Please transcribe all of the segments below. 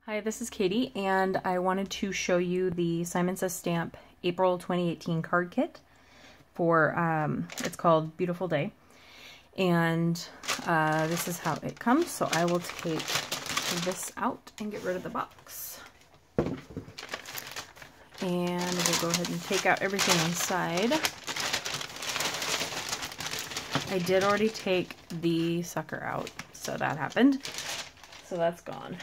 Hi, this is Katie, and I wanted to show you the Simon Says Stamp April 2018 card kit for, it's called Beautiful Day, and this is how it comes. So I will take this out and get rid of the box. And we'll go ahead and take out everything inside. I did already take the sucker out, so that happened. So that's gone.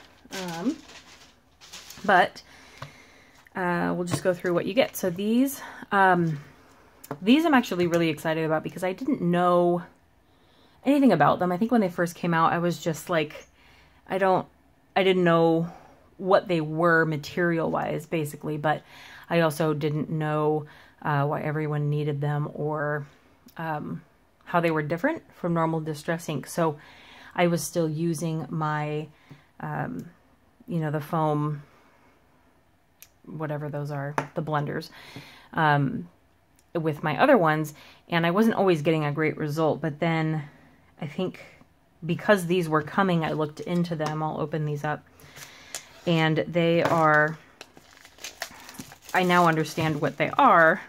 We'll just go through what you get. So these I'm actually really excited about because I didn't know anything about them. I think when they first came out, I was just like, I didn't know what they were material-wise, basically, but I also didn't know why everyone needed them or how they were different from normal distress ink. So I was still using my, you know, the foam, whatever those are, the blenders, with my other ones, and I wasn't always getting a great result. But then I think because these were coming, I looked into them. I'll open these up, and they are, I now understand what they are,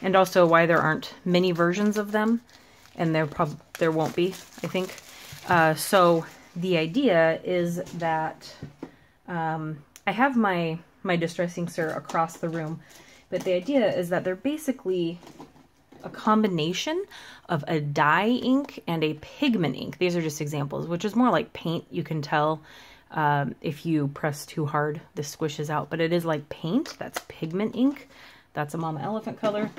and also why there aren't many versions of them, and there won't be, I think. So the idea is that I have my distress inks are across the room, but the idea is that they're basically a combination of a dye ink and a pigment ink. These are just examples, which is more like paint. You can tell if you press too hard, this squishes out, but it is like paint. That's pigment ink. That's a Mama Elephant color.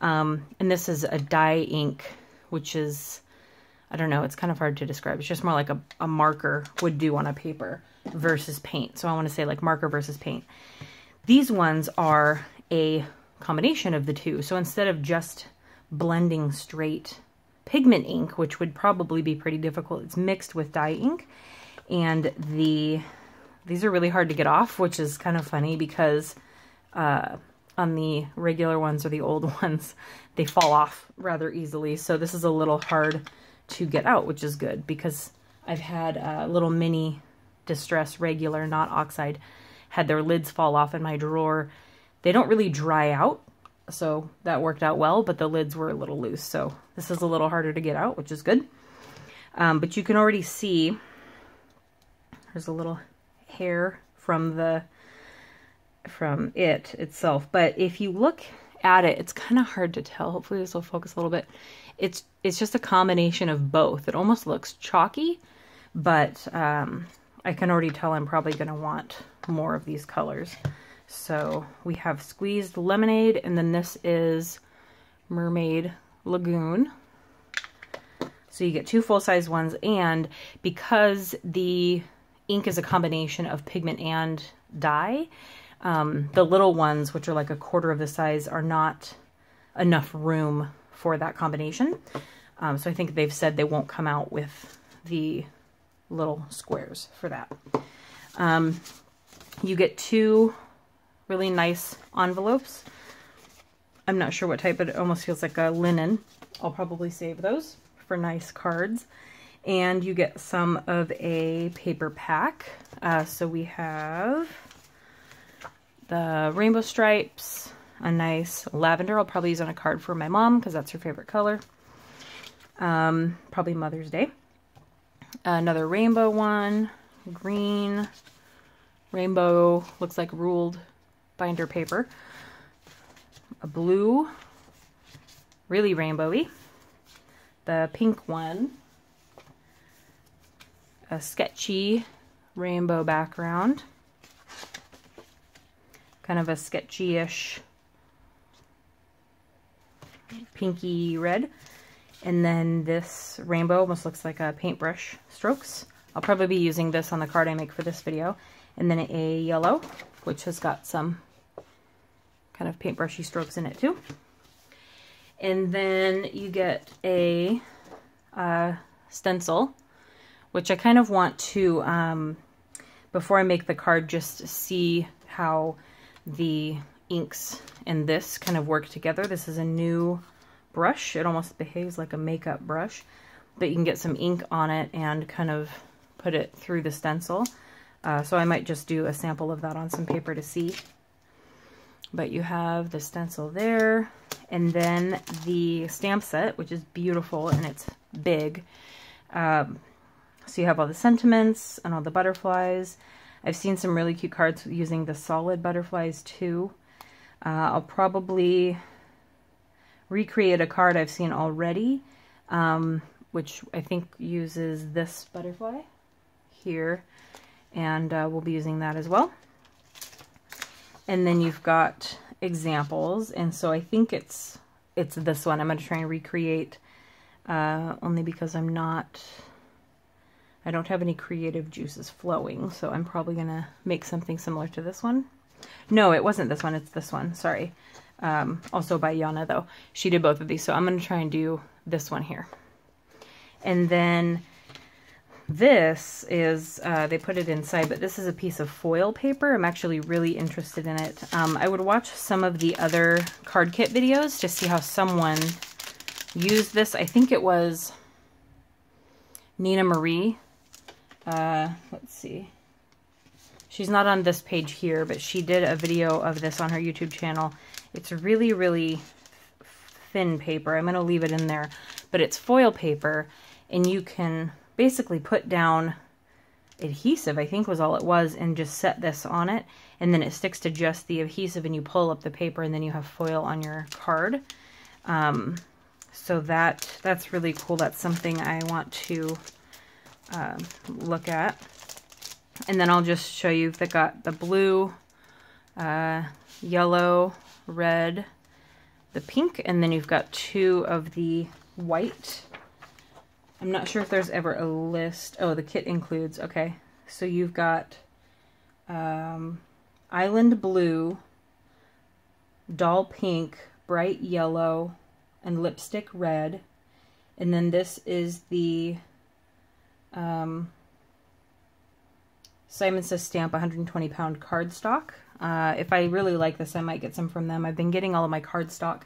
And this is a dye ink, which is, I don't know, it's kind of hard to describe. It's just more like a marker would do on a paper versus paint. So I want to say like marker versus paint. These ones are a combination of the two. So instead of just blending straight pigment ink, which would probably be pretty difficult, it's mixed with dye ink. And these are really hard to get off, which is kind of funny because on the regular ones or the old ones, they fall off rather easily. So this is a little hard to get out, which is good because I've had a little mini distress regular, not oxide, had their lids fall off in my drawer. They don't really dry out, so that worked out well, but the lids were a little loose, so this is a little harder to get out, which is good. But you can already see there's a little hair from it itself, but if you look at it, it's kind of hard to tell. Hopefully this will focus a little bit. It's just a combination of both. It almost looks chalky, but I can already tell I'm probably going to want more of these colors. So we have Squeezed Lemonade, and then this is Mermaid Lagoon. So you get two full-size ones, and because the ink is a combination of pigment and dye, the little ones, which are like a quarter of the size, are not enough room for that combination. So I think they've said they won't come out with the little squares for that. You get two really nice envelopes. I'm not sure what type, but it almost feels like a linen. I'll probably save those for nice cards. And you get some of a paper pack. So we have the rainbow stripes, a nice lavender. I'll probably use on a card for my mom because that's her favorite color. Probably Mother's Day. Another rainbow one, green, rainbow, looks like ruled binder paper. A blue, really rainbowy. The pink one, a sketchy rainbow background. Kind of a sketchy-ish pinky red. And then this rainbow almost looks like a paintbrush strokes. I'll probably be using this on the card I make for this video. And then a yellow, which has got some kind of paintbrushy strokes in it too. And then you get a stencil, which I kind of want to, before I make the card, just see how the inks and this kind of work together. This is a new brush. It almost behaves like a makeup brush, but you can get some ink on it and kind of put it through the stencil. So I might just do a sample of that on some paper to see. But you have the stencil there, and then the stamp set, which is beautiful and it's big. So you have all the sentiments and all the butterflies. I've seen some really cute cards using the solid butterflies too. I'll probably recreate a card I've seen already, which I think uses this butterfly here, and we'll be using that as well. And then you've got examples, and so I think it's this one. I'm going to try and recreate, only because I don't have any creative juices flowing, so I'm probably going to make something similar to this one. No, it wasn't this one, it's this one, sorry. Also by Yana, though. She did both of these, so I'm going to try and do this one here. And then this is, they put it inside, but this is a piece of foil paper. I'm actually really interested in it. I would watch some of the other card kit videos to see how someone used this. I think it was Nina Marie. Let's see. She's not on this page here, but she did a video of this on her YouTube channel. It's really, really thin paper. I'm going to leave it in there, but it's foil paper, and you can basically put down adhesive, I think was all it was, and just set this on it, and then it sticks to just the adhesive, and you pull up the paper, and then you have foil on your card. So that's really cool. That's something I want to look at. And then I'll just show you, they've got the blue, yellow, red, the pink, and then you've got 2 of the white. I'm not sure if there's ever a list. Oh, the kit includes, okay. So you've got Island Blue, Doll Pink, Bright Yellow, and Lipstick Red. And then this is the Simon Says Stamp 120-pound cardstock. If I really like this, I might get some from them. I've been getting all of my cardstock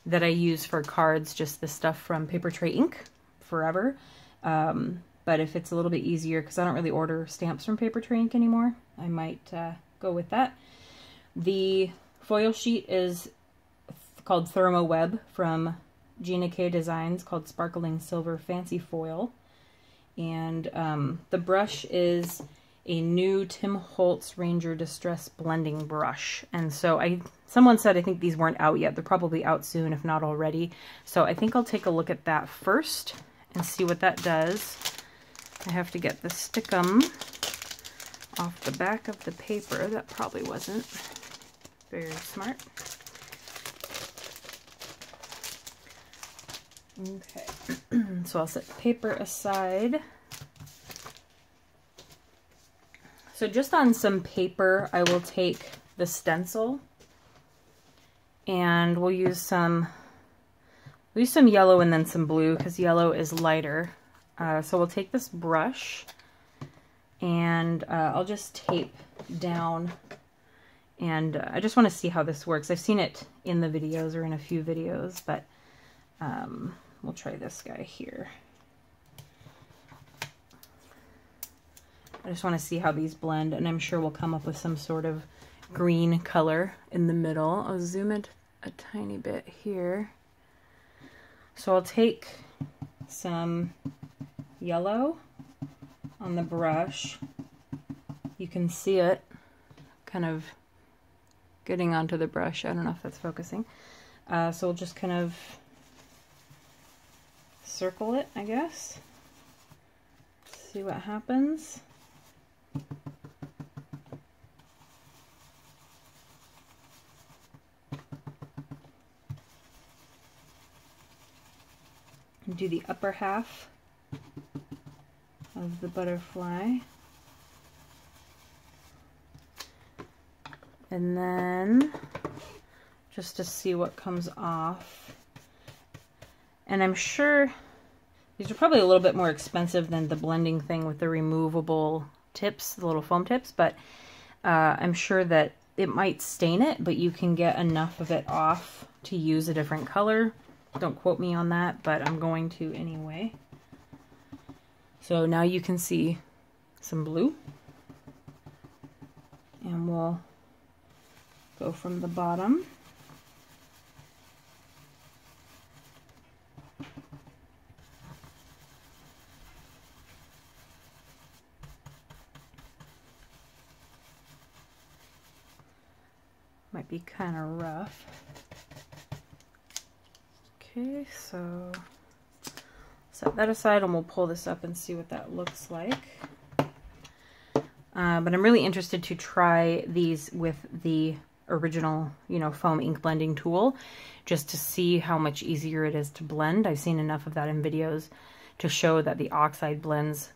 that I use for cards, just the stuff from Paper Tray Ink, forever. But if it's a little bit easier, because I don't really order stamps from Paper Tray Ink anymore, I might go with that. The foil sheet is called Thermo Web from Gina K Designs, called Sparkling Silver Fancy Foil. And the brush is a new Tim Holtz Ranger Distress Blending Brush. And so someone said I think these weren't out yet. They're probably out soon, if not already. So I think I'll take a look at that first and see what that does. I have to get the stickum off the back of the paper. That probably wasn't very smart. Okay, so I'll set the paper aside. So just on some paper, I will take the stencil, and we'll use some yellow and then some blue, because yellow is lighter. So we'll take this brush, and I'll just tape down, and I just want to see how this works. I've seen it in the videos, or in a few videos, but we'll try this guy here. I just want to see how these blend, and I'm sure we'll come up with some sort of green color in the middle. I'll zoom it a tiny bit here. So I'll take some yellow on the brush. You can see it kind of getting onto the brush. I don't know if that's focusing. So we'll just kind of circle it, I guess. See what happens. And do the upper half of the butterfly. And then just to see what comes off. And I'm sure these are probably a little bit more expensive than the blending thing with the removable tips, the little foam tips, but I'm sure that it might stain it, but you can get enough of it off to use a different color. Don't quote me on that, but I'm going to anyway. So now you can see some blue. And we'll go from the bottom. Might be kind of rough. Okay, so set that aside and we'll pull this up and see what that looks like. But I'm really interested to try these with the original, foam ink blending tool, just to see how much easier it is to blend. I've seen enough of that in videos to show that the oxide blends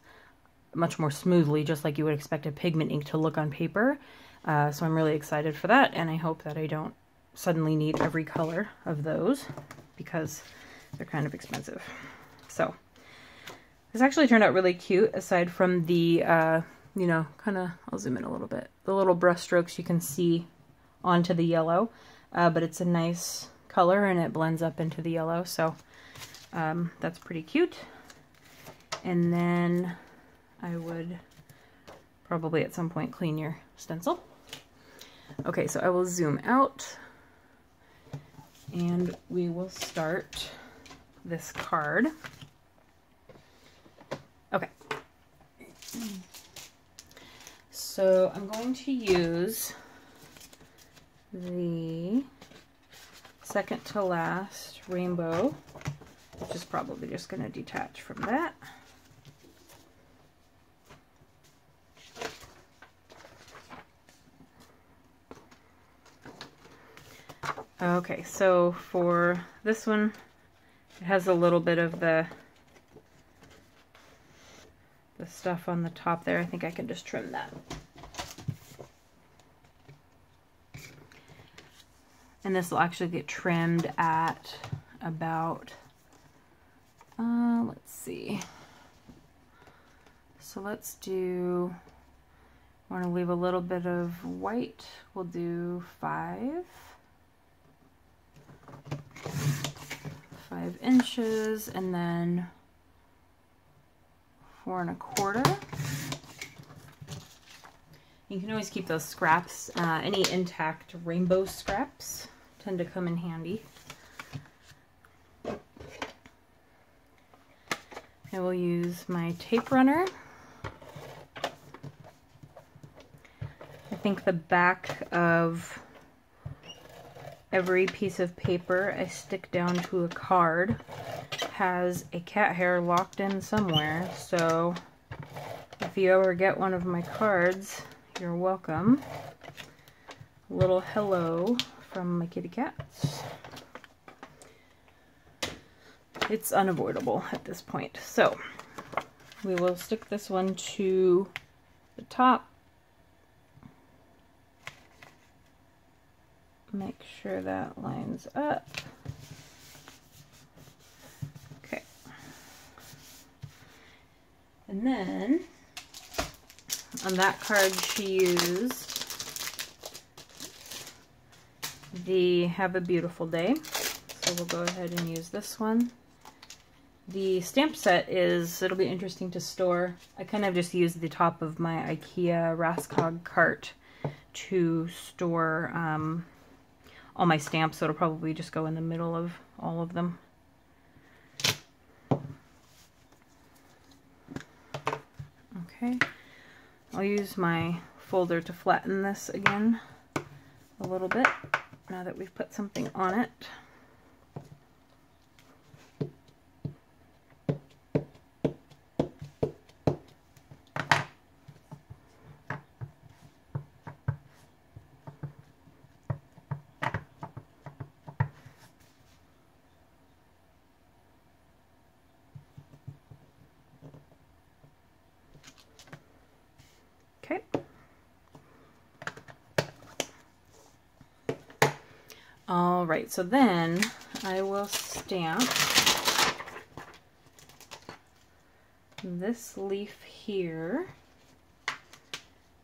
much more smoothly, just like you would expect a pigment ink to look on paper. So I'm really excited for that, and I hope that I don't suddenly need every color of those because they're kind of expensive. So this actually turned out really cute, aside from the I'll zoom in a little bit. The little brush strokes you can see onto the yellow, but it's a nice color and it blends up into the yellow, so that's pretty cute. And then I would probably at some point clean your stencil. Okay, so I will zoom out and we will start this card. Okay. So I'm going to use the second to last rainbow, which is probably just going to detach from that. Okay, so for this one, it has a little bit of the stuff on the top there. I think I can just trim that. And this will actually get trimmed at about, let's see. So let's do, I want to leave a little bit of white. We'll do 5 inches, and then 4 1/4. You can always keep those scraps. Any intact rainbow scraps tend to come in handy. I will use my tape runner. I think the back of every piece of paper I stick down to a card has a cat hair locked in somewhere, so if you ever get one of my cards, you're welcome. A little hello from my kitty cats. It's unavoidable at this point. So we will stick this one to the top. Make sure that lines up. Okay. And then on that card she used the Have a Beautiful Day. So we'll go ahead and use this one. The stamp set it'll be interesting to store. I kind of just used the top of my IKEA Raskog cart to store all my stamps, so it'll probably just go in the middle of all of them. Okay, I'll use my folder to flatten this again a little bit now that we've put something on it. Okay. All right, so then I will stamp this leaf here,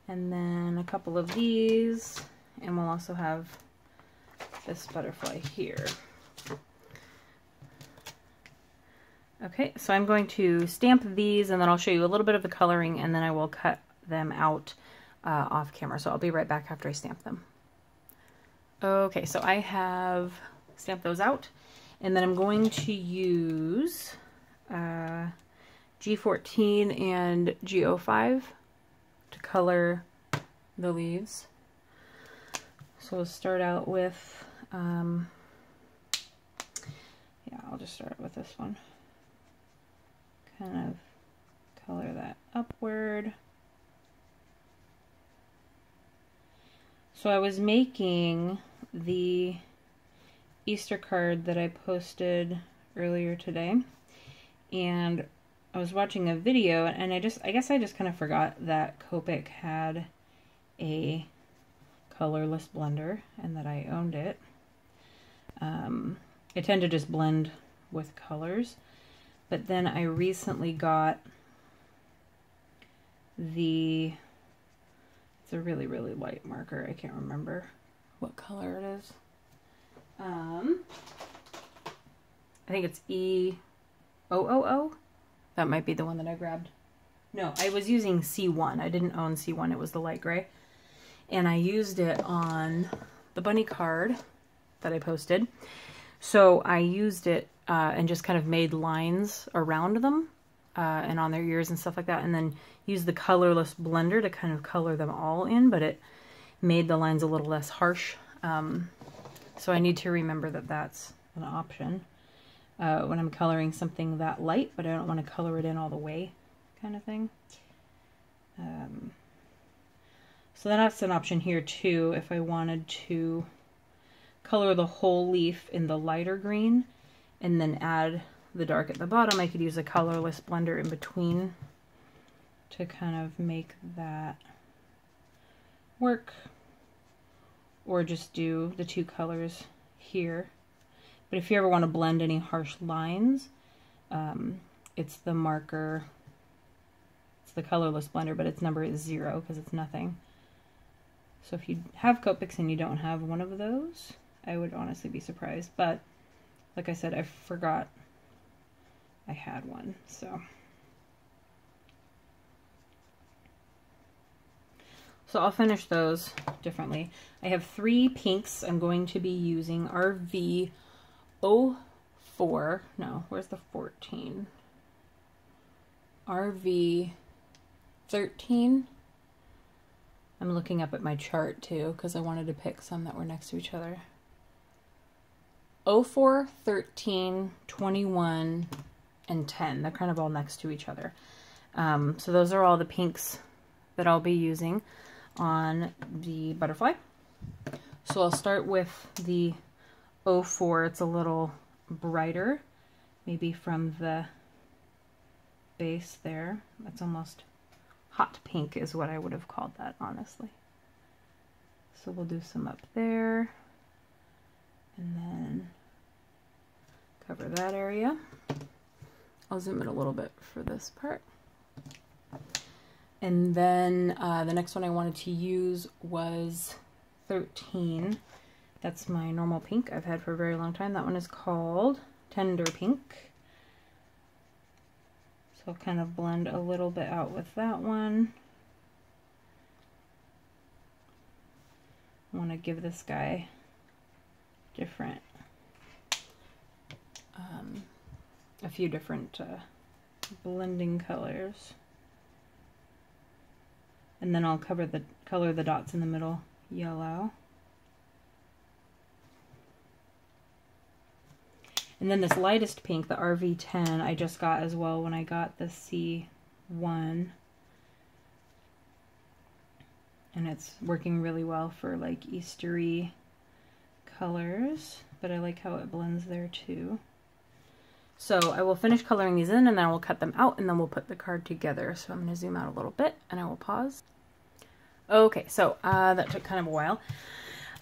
and then a couple of these, and we'll also have this butterfly here. Okay, so I'm going to stamp these, and then I'll show you a little bit of the coloring, and then I will cut them out off camera. So I'll be right back after I stamp them. Okay, so I have stamped those out, and then I'm going to use G14 and G05 to color the leaves. So we'll start out with, yeah, I'll just start with this one. Kind of color that upward. So I was making the Easter card that I posted earlier today, and I was watching a video, and I guess I just kind of forgot that Copic had a colorless blender and that I owned it. I tend to just blend with colors, but then I recently got it's a really, really light marker. I can't remember what color it is. I think it's E000. That might be the one that I grabbed. No, I was using C1. I didn't own C1. It was the light gray. And I used it on the bunny card that I posted. So I used it and just kind of made lines around them and on their ears and stuff like that. And then used the colorless blender to kind of color them all in, but it made the lines a little less harsh. So I need to remember that that's an option when I'm coloring something that light, but I don't want to color it in all the way, kind of thing. So that's an option here too, if I wanted to color the whole leaf in the lighter green and then add the dark at the bottom. I could use a colorless blender in between to kind of make that work, or just do the two colors here. But if you ever want to blend any harsh lines, it's the marker, it's the colorless blender, but its number is 0 because it's nothing. So if you have Copics and you don't have one of those, I would honestly be surprised. But like I said, I forgot I had one, so. So I'll finish those differently. I have 3 pinks I'm going to be using. RV04, no, where's the 14? RV13. I'm looking up at my chart too because I wanted to pick some that were next to each other. 04, 13, 21, and 10. They're kind of all next to each other. So those are all the pinks that I'll be using on the butterfly. So I'll start with the 04. It's a little brighter, maybe from the base there. That's almost hot pink is what I would have called that, honestly. So we'll do some up there and then cover that area. I'll zoom in a little bit for this part. And then the next one I wanted to use was 13. That's my normal pink I've had for a very long time. That one is called Tender Pink. So I'll kind of blend a little bit out with that one. I want to give this guy different, a few different blending colors. And then I'll color the dots in the middle yellow. And then this lightest pink, the RV10, I just got as well when I got the C1. And it's working really well for like Eastery colors, but I like how it blends there too. So I will finish coloring these in and then I will cut them out and then we'll put the card together. So I'm going to zoom out a little bit and I will pause. Okay, so that took kind of a while.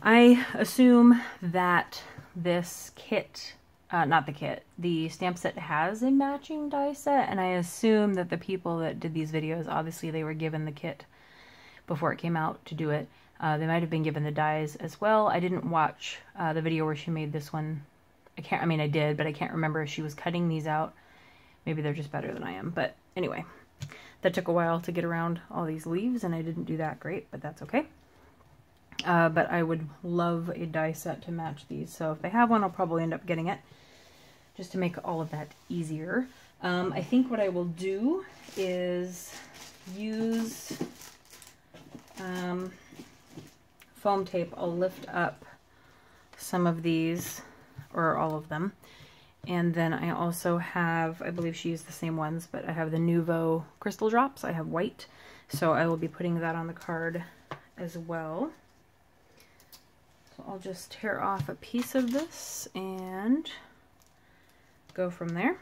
I assume that this kit, not the kit, the stamp set has a matching die set, and I assume that the people that did these videos, obviously they were given the kit before it came out to do it. They might have been given the dies as well. I didn't watch the video where she made this one. I mean I did, but I can't remember if she was cutting these out. Maybe they're just better than I am, but anyway. That took a while to get around all these leaves, and I didn't do that great, but that's okay. But I would love a die set to match these, so if they have one, I'll probably end up getting it, just to make all of that easier. I think what I will do is use foam tape. I'll lift up some of these, or all of them. And then I also have, I believe she used the same ones, but I have the Nuvo crystal drops. I have white, so I will be putting that on the card as well. So I'll just tear off a piece of this and go from there.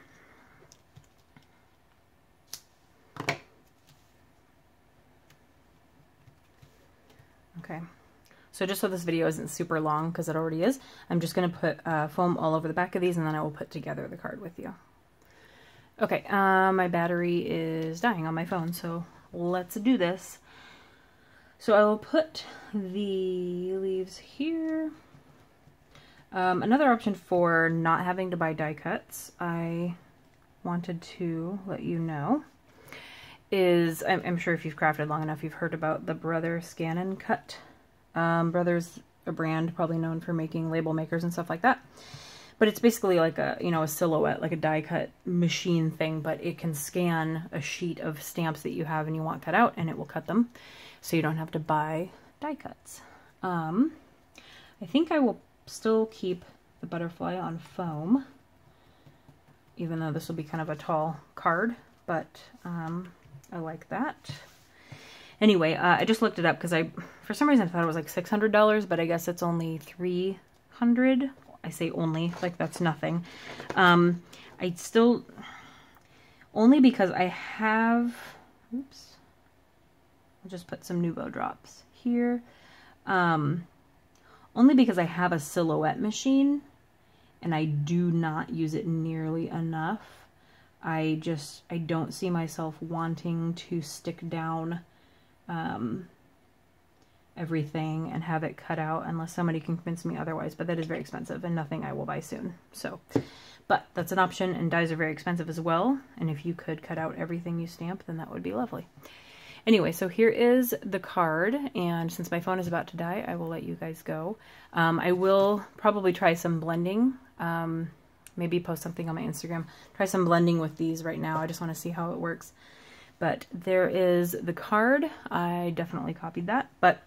Okay. So just so this video isn't super long, because it already is, I'm just going to put foam all over the back of these, and then I will put together the card with you. Okay, my battery is dying on my phone, so let's do this. So I will put the leaves here. Another option for not having to buy die cuts, I wanted to let you know, is, I'm sure if you've crafted long enough, you've heard about the Brother Scan and Cut. Brother's a brand probably known for making label makers and stuff like that. But it's basically like a, you know, a silhouette, like a die cut machine thing, but it can scan a sheet of stamps that you have and you want cut out, and it will cut them, so you don't have to buy die cuts. I think I will still keep the butterfly on foam, even though this will be kind of a tall card, but I like that. Anyway, I just looked it up because for some reason I thought it was like $600, but I guess it's only $300. I say only, like that's nothing. I still, only because I have, oops, I'll just put some Nuvo drops here. Only because I have a silhouette machine and I do not use it nearly enough. I don't see myself wanting to stick down everything and have it cut out unless somebody can convince me otherwise, but that is very expensive and nothing I will buy soon. So, but that's an option, and dies are very expensive as well, and if you could cut out everything you stamp, then that would be lovely. Anyway, so here is the card, and since my phone is about to die, I will let you guys go. I will probably try some blending, maybe post something on my Instagram, try some blending with these right now. I just want to see how it works. But there is the card. I definitely copied that, but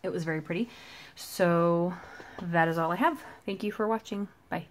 it was very pretty. So that is all I have. Thank you for watching. Bye.